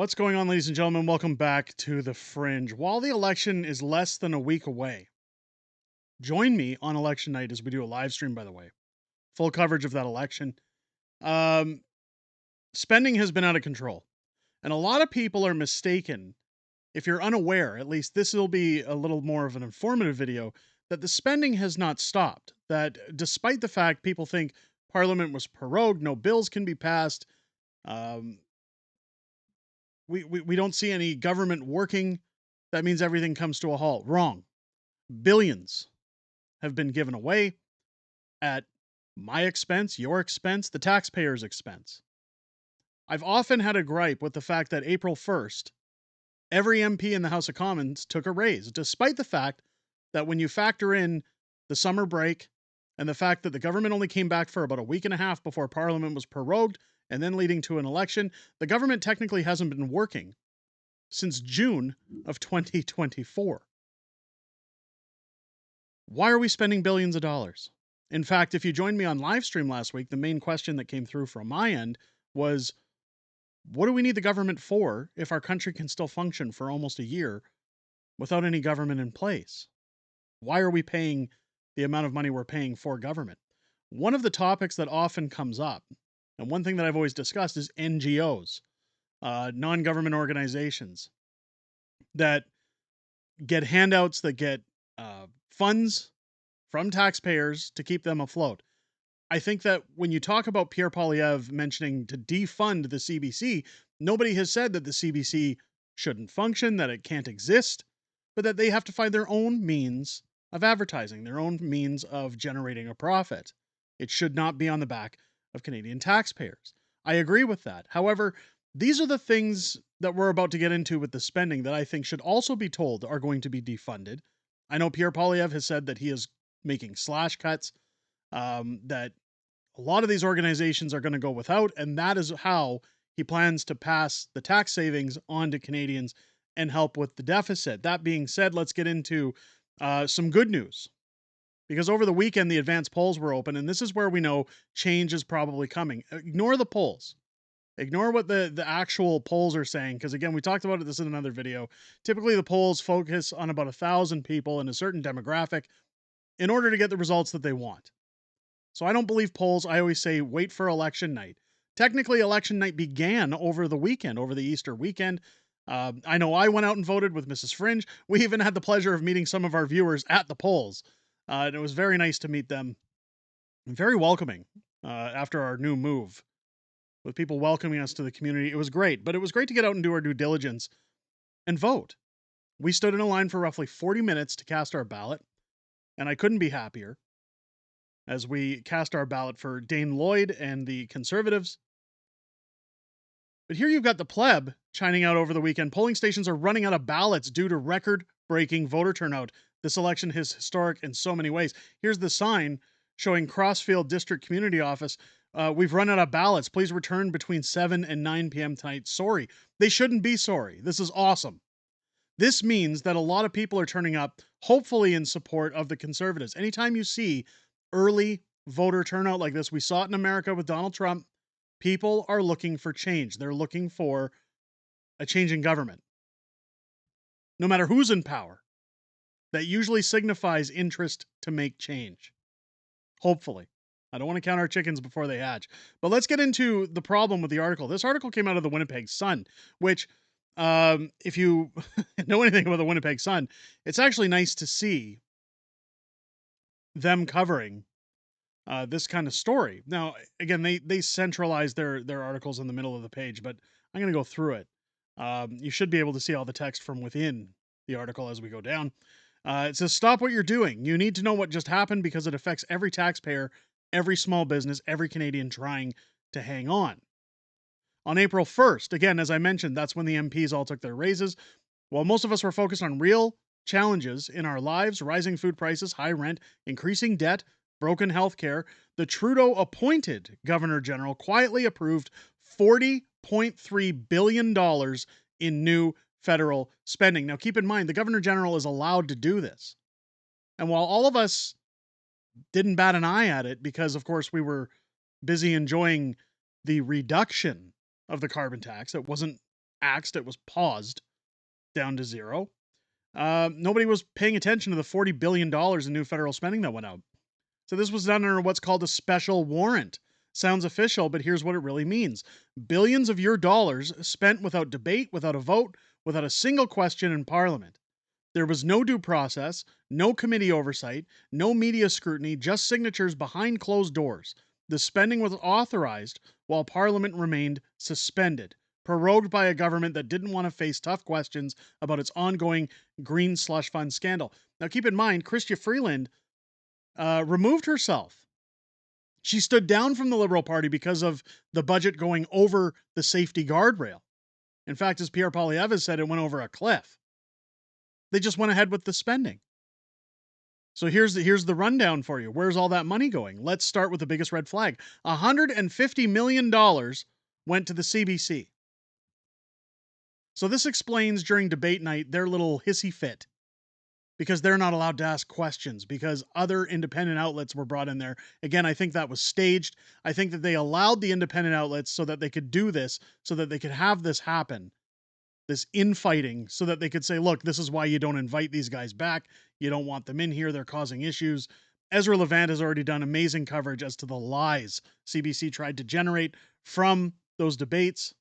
What's going on, ladies and gentlemen? Welcome back to the Fringe. While the election is less than a week away, join me on election night as we do a live stream, by the way. Full coverage of that election. Um, Spending has been out of control. And a lot of people are mistaken, if you're unaware, at least this will be a little more of an informative video, that the spending has not stopped. That despite the fact people think Parliament was prorogued, no bills can be passed, um, we don't see any government working, that means everything comes to a halt. Wrong. Billions have been given away at my expense, your expense, the taxpayer's expense. I've often had a gripe with the fact that April 1st, every MP in the House of Commons took a raise, despite the fact that when you factor in the summer break and the fact that the government only came back for about a week and a half before Parliament was prorogued and then leading to an election, the government technically hasn't been working since June of 2024. Why are we spending billions of dollars? In fact, if you joined me on live stream last week, the main question that came through from my end was, what do we need the government for if our country can still function for almost a year without any government in place? Why are we paying the amount of money we're paying for government? One of the topics that often comes up, and one thing that I've always discussed, is NGOs, non-government organizations that get handouts, that get funds from taxpayers to keep them afloat. I think that when you talk about Pierre Poilievre mentioning to defund the CBC, nobody has said that the CBC shouldn't function, that it can't exist, but that they have to find their own means of advertising, their own means of generating a profit. It should not be on the back of Canadian taxpayers. I agree with that. However, these are the things that we're about to get into with the spending that I think should also be told are going to be defunded. I know Pierre Poilievre has said that he is making slash cuts, that a lot of these organizations are going to go without, and that is how he plans to pass the tax savings on to Canadians and help with the deficit. That being said, let's get into some good news. Because over the weekend, the advanced polls were open, and this is where we know change is probably coming. Ignore the polls. Ignore what the actual polls are saying, because again, we talked about this in another video. Typically, the polls focus on about 1,000 people in a certain demographic in order to get the results that they want. So I don't believe polls. I always say wait for election night. Technically, election night began over the weekend, over the Easter weekend. I know I went out and voted with Mrs. Fringe. We even had the pleasure of meeting some of our viewers at the polls. And it was very nice to meet them. Very welcoming after our new move, with people welcoming us to the community. It was great, but it was great to get out and do our due diligence and vote. We stood in a line for roughly 40 minutes to cast our ballot, and I couldn't be happier as we cast our ballot for Dane Lloyd and the Conservatives. But here you've got the pleb shining out over the weekend. Polling stations are running out of ballots due to record-breaking voter turnout. This election is historic in so many ways. Here's the sign showing Crossfield District Community Office. We've run out of ballots. Please return between 7 and 9 p.m. tonight. Sorry. They shouldn't be sorry. This is awesome. This means that a lot of people are turning up, hopefully in support of the Conservatives. Anytime you see early voter turnout like this, we saw it in America with Donald Trump, people are looking for change. They're looking for a change in government. No matter who's in power, that usually signifies interest to make change. Hopefully. I don't want to count our chickens before they hatch. But let's get into the problem with the article. This article came out of the Winnipeg Sun, which, if you know anything about the Winnipeg Sun, it's actually nice to see them covering this kind of story. Now, again, they centralize their articles in the middle of the page, but I'm going to go through it. You should be able to see all the text from within the article as we go down. It says, stop what you're doing. You need to know what just happened because it affects every taxpayer, every small business, every Canadian trying to hang on. On April 1st, again, as I mentioned, that's when the MPs all took their raises. While most of us were focused on real challenges in our lives, rising food prices, high rent, increasing debt, broken healthcare, the Trudeau-appointed Governor General quietly approved $40.3 billion in new federal spending. Now, keep in mind, the Governor General is allowed to do this. And while all of us didn't bat an eye at it because, of course, we were busy enjoying the reduction of the carbon tax, it wasn't axed, it was paused down to zero. Nobody was paying attention to the $40 billion in new federal spending that went out. So this was done under what's called a special warrant. Sounds official, but here's what it really means. Billions of your dollars spent without debate, without a vote, without a single question in Parliament. There was no due process, no committee oversight, no media scrutiny, just signatures behind closed doors. The spending was authorized while Parliament remained suspended, prorogued by a government that didn't want to face tough questions about its ongoing green slush fund scandal. Now, keep in mind, Crystia Freeland removed herself. She stood down from the Liberal Party because of the budget going over the safety guardrail. In fact, as Pierre Poilievre said, it went over a cliff. They just went ahead with the spending. So here's the rundown for you. Where's all that money going? Let's start with the biggest red flag. $150 million went to the CBC. So this explains during debate night their little hissy fit, because they're not allowed to ask questions, because other independent outlets were brought in there. Again, I think that was staged. I think that they allowed the independent outlets so that they could do this, so that they could have this happen, this infighting, so that they could say, look, this is why you don't invite these guys back. You don't want them in here. They're causing issues. Ezra Levant has already done amazing coverage as to the lies CBC tried to generate from those debates.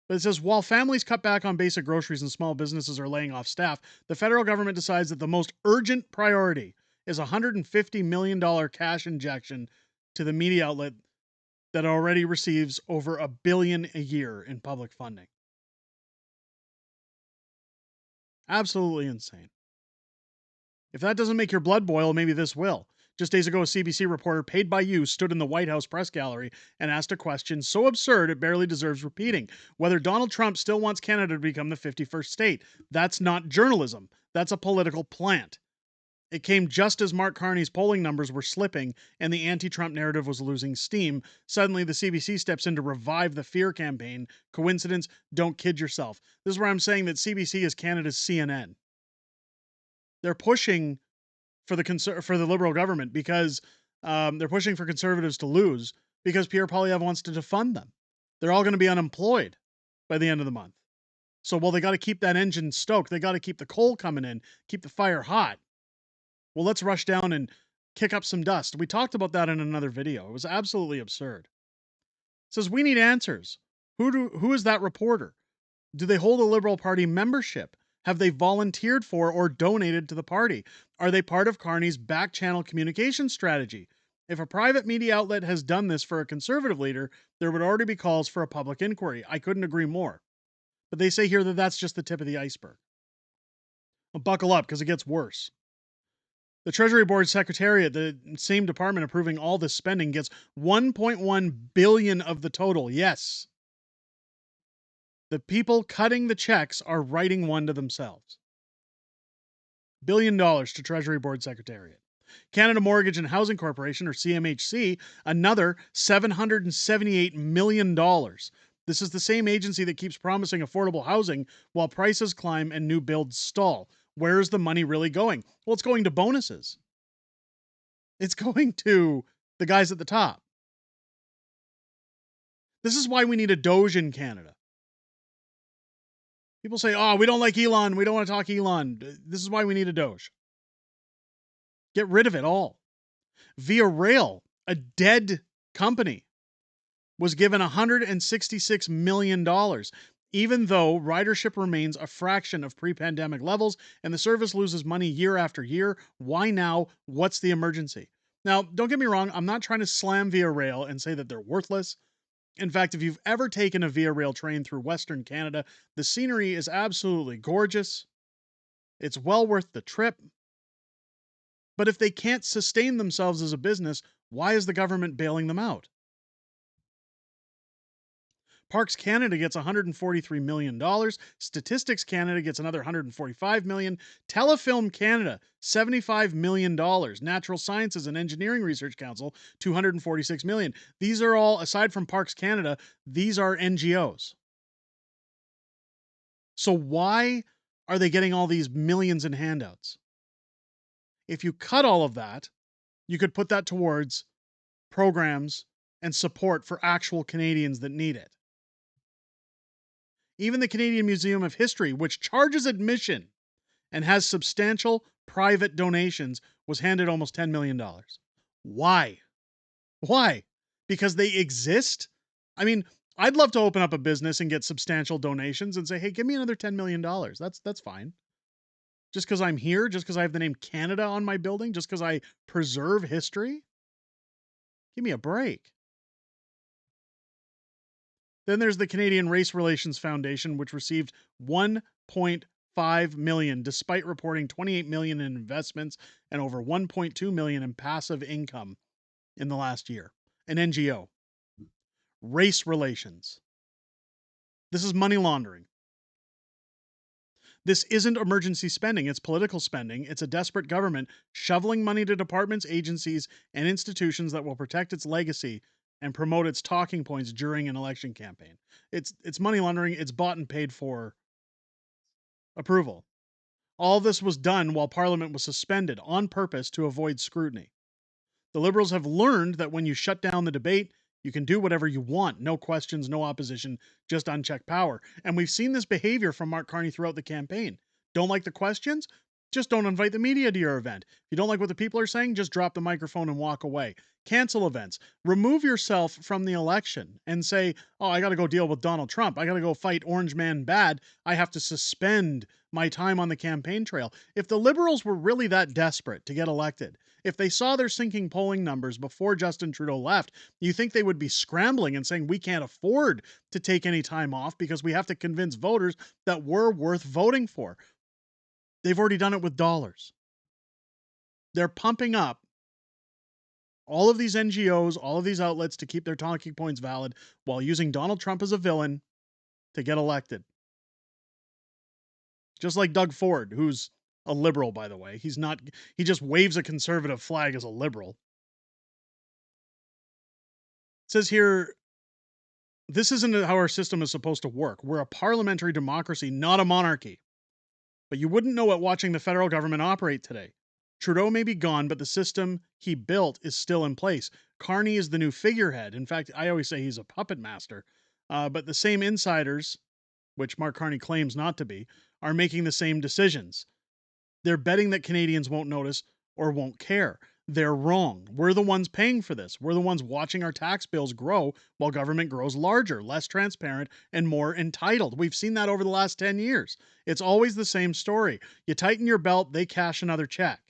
But it says, while families cut back on basic groceries and small businesses are laying off staff, the federal government decides that the most urgent priority is a $150 million cash injection to the media outlet that already receives over $1 billion a year in public funding. Absolutely insane. If that doesn't make your blood boil, maybe this will. Just days ago, a CBC reporter paid by you stood in the White House press gallery and asked a question so absurd it barely deserves repeating. Whether Donald Trump still wants Canada to become the 51st state. That's not journalism. That's a political plant. It came just as Mark Carney's polling numbers were slipping and the anti-Trump narrative was losing steam. Suddenly, the CBC steps in to revive the fear campaign. Coincidence? Don't kid yourself. This is where I'm saying that CBC is Canada's CNN. They're pushing for the Liberal government because they're pushing for Conservatives to lose because Pierre Poilievre wants to defund them. They're all going to be unemployed by the end of the month. So while they got to keep that engine stoked, they got to keep the coal coming in, keep the fire hot. Well, let's rush down and kick up some dust. We talked about that in another video. It was absolutely absurd. It says, we need answers. Who is that reporter? Do they hold a Liberal Party membership? Have they volunteered for or donated to the party? Are they part of Carney's back-channel communication strategy? If a private media outlet has done this for a Conservative leader, there would already be calls for a public inquiry. I couldn't agree more. But they say here that that's just the tip of the iceberg. Well, buckle up, because it gets worse. The Treasury Board Secretariat, the same department approving all this spending, gets $1.1 billion of the total. Yes. The people cutting the checks are writing one to themselves. $1 billion to Treasury Board Secretariat. Canada Mortgage and Housing Corporation, or CMHC, another $778 million. This is the same agency that keeps promising affordable housing while prices climb and new builds stall. Where is the money really going? Well, it's going to bonuses. It's going to the guys at the top. This is why we need a Doge in Canada. People say, oh, we don't like Elon. We don't want to talk Elon. This is why we need a Doge. Get rid of it all. Via Rail, a dead company, was given $166 million, even though ridership remains a fraction of pre-pandemic levels and the service loses money year after year. Why now? What's the emergency? Now, don't get me wrong. I'm not trying to slam Via Rail and say that they're worthless. In fact, if you've ever taken a Via Rail train through Western Canada, the scenery is absolutely gorgeous. It's well worth the trip. But if they can't sustain themselves as a business, why is the government bailing them out? Parks Canada gets $143 million. Statistics Canada gets another $145 million. Telefilm Canada, $75 million. Natural Sciences and Engineering Research Council, $246 million. These are all, aside from Parks Canada, these are NGOs. So why are they getting all these millions in handouts? If you cut all of that, you could put that towards programs and support for actual Canadians that need it. Even the Canadian Museum of History, which charges admission and has substantial private donations, was handed almost $10 million. Why? Why? Because they exist? I mean, I'd love to open up a business and get substantial donations and say, hey, give me another $10 million. That's fine. Just because I'm here, just because I have the name Canada on my building, just because I preserve history? Give me a break. Then there's the Canadian Race Relations Foundation, which received $1.5 million, despite reporting $28 million in investments and over $1.2 million in passive income in the last year. An NGO. Race relations. This is money laundering. This isn't emergency spending, it's political spending. It's a desperate government shoveling money to departments, agencies, and institutions that will protect its legacy and promote its talking points during an election campaign. It's money laundering, it's bought and paid for approval. All this was done while Parliament was suspended on purpose to avoid scrutiny. The Liberals have learned that when you shut down the debate, you can do whatever you want. No questions, no opposition, just unchecked power. And we've seen this behavior from Mark Carney throughout the campaign. Don't like the questions? Just don't invite the media to your event. If you don't like what the people are saying, just drop the microphone and walk away. Cancel events. Remove yourself from the election and say, oh, I got to go deal with Donald Trump. I got to go fight Orange Man bad. I have to suspend my time on the campaign trail. If the Liberals were really that desperate to get elected, if they saw their sinking polling numbers before Justin Trudeau left, you think they would be scrambling and saying, we can't afford to take any time off because we have to convince voters that we're worth voting for. They've already done it with dollars. They're pumping up all of these NGOs, all of these outlets to keep their talking points valid while using Donald Trump as a villain to get elected. Just like Doug Ford, who's a liberal, by the way. He just waves a conservative flag as a liberal. It says here, this isn't how our system is supposed to work. We're a parliamentary democracy, not a monarchy. But you wouldn't know it watching the federal government operate today. Trudeau may be gone, but the system he built is still in place. Carney is the new figurehead. In fact, I always say he's a puppet master. But the same insiders, which Mark Carney claims not to be, are making the same decisions. They're betting that Canadians won't notice or won't care. They're wrong. We're the ones paying for this. We're the ones watching our tax bills grow while government grows larger, less transparent, and more entitled. We've seen that over the last 10 years. It's always the same story. You tighten your belt, they cash another check.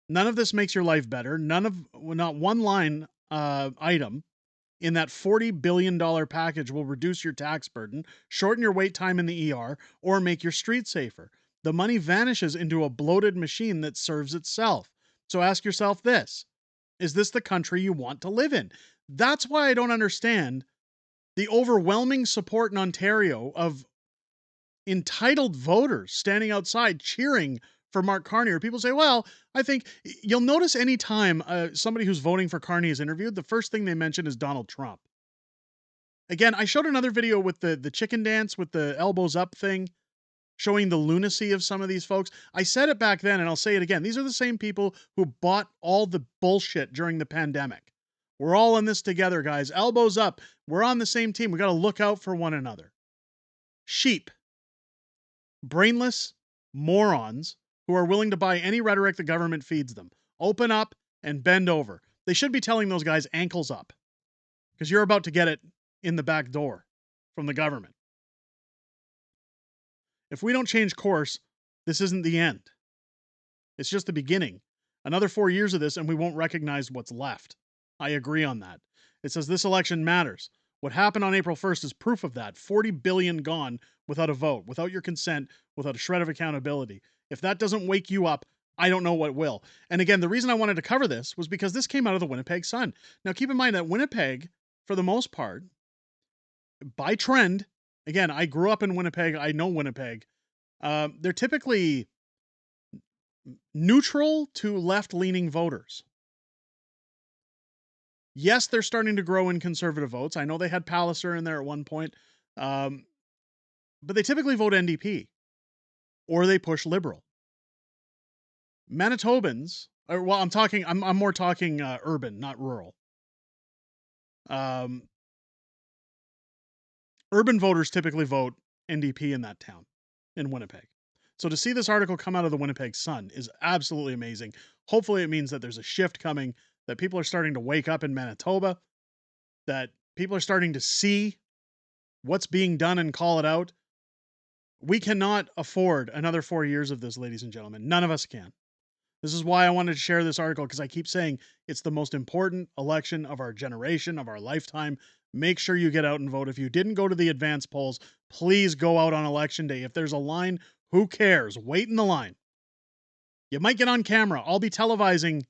None of this makes your life better. Not one line item in that $40 billion package will reduce your tax burden, shorten your wait time in the ER, or make your street safer. The money vanishes into a bloated machine that serves itself. So ask yourself this: is this the country you want to live in? That's why I don't understand the overwhelming support in Ontario of entitled voters standing outside cheering for Mark Carney. Or people say, well, I think you'll notice any time somebody who's voting for Carney is interviewed, the first thing they mention is Donald Trump. Again, I showed another video with the chicken dance with the elbows up thing, showing the lunacy of some of these folks. I said it back then, and I'll say it again. These are the same people who bought all the bullshit during the pandemic. We're all in this together, guys. Elbows up. We're on the same team. We got to look out for one another. Sheep. Brainless morons who are willing to buy any rhetoric the government feeds them. Open up and bend over. They should be telling those guys ankles up, because you're about to get it in the back door from the government. If we don't change course, this isn't the end. It's just the beginning. Another 4 years of this and we won't recognize what's left. I agree on that. It says this election matters. What happened on April 1st is proof of that. 40 billion gone without a vote, without your consent, without a shred of accountability. If that doesn't wake you up, I don't know what will. And again, the reason I wanted to cover this was because this came out of the Winnipeg Sun. Now keep in mind that Winnipeg, for the most part, by trend, again, I grew up in Winnipeg, I know Winnipeg, they're typically neutral to left-leaning voters. Yes, they're starting to grow in conservative votes. I know they had Palliser in there at one point. But they typically vote NDP or they push Liberal. Manitobans, I'm more talking urban, not rural. Urban voters typically vote NDP in that town in Winnipeg. So to see this article come out of the Winnipeg Sun is absolutely amazing. Hopefully it means that there's a shift coming, that people are starting to wake up in Manitoba, that people are starting to see what's being done and call it out. We cannot afford another 4 years of this, ladies and gentlemen. None of us can. This is why I wanted to share this article, because I keep saying it's the most important election of our generation, of our lifetime. Make sure you get out and vote. If you didn't go to the advance polls, please go out on election day. If there's a line, who cares? Wait in the line. You might get on camera. I'll be televising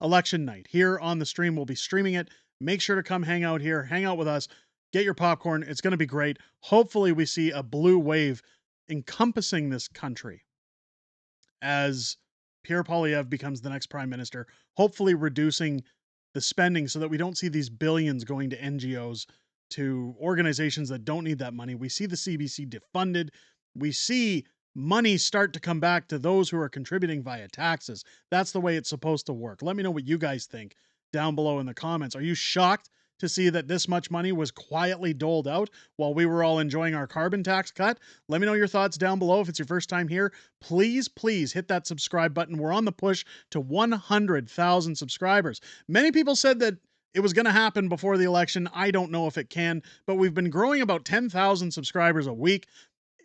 election night here on the stream. We'll be streaming it. Make sure to come hang out here, hang out with us, get your popcorn. It's going to be great. Hopefully we see a blue wave encompassing this country as Pierre Poilievre becomes the next prime minister, hopefully reducing the spending so that we don't see these billions going to NGOs, to organizations that don't need that money. We see the CBC defunded. We see money start to come back to those who are contributing via taxes. That's the way it's supposed to work. Let me know what you guys think down below in the comments. Are you shocked to see that this much money was quietly doled out while we were all enjoying our carbon tax cut? Let me know your thoughts down below. If it's your first time here, please hit that subscribe button. We're on the push to 100,000 subscribers. Many people said that it was going to happen before the election. I don't know if it can, but we've been growing about 10,000 subscribers a week.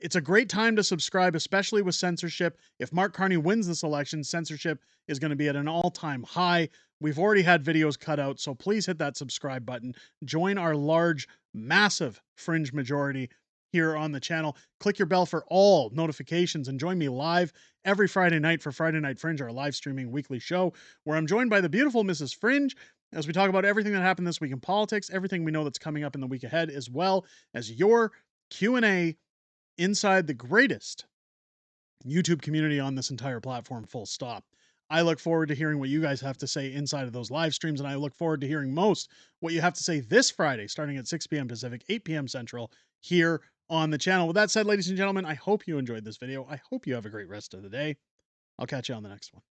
It's a great time to subscribe, especially with censorship. If Mark Carney wins this election, censorship is going to be at an all-time high. We've already had videos cut out, so please hit that subscribe button. Join our large, massive Fringe majority here on the channel. Click your bell for all notifications and join me live every Friday night for Friday Night Fringe, our live streaming weekly show, where I'm joined by the beautiful Mrs. Fringe as we talk about everything that happened this week in politics, everything we know that's coming up in the week ahead, as well as your Q&A inside the greatest YouTube community on this entire platform, full stop. I look forward to hearing what you guys have to say inside of those live streams, and I look forward to hearing most what you have to say this Friday, starting at 6 p.m. Pacific, 8 p.m. Central, here on the channel. With that said, ladies and gentlemen, I hope you enjoyed this video. I hope you have a great rest of the day. I'll catch you on the next one.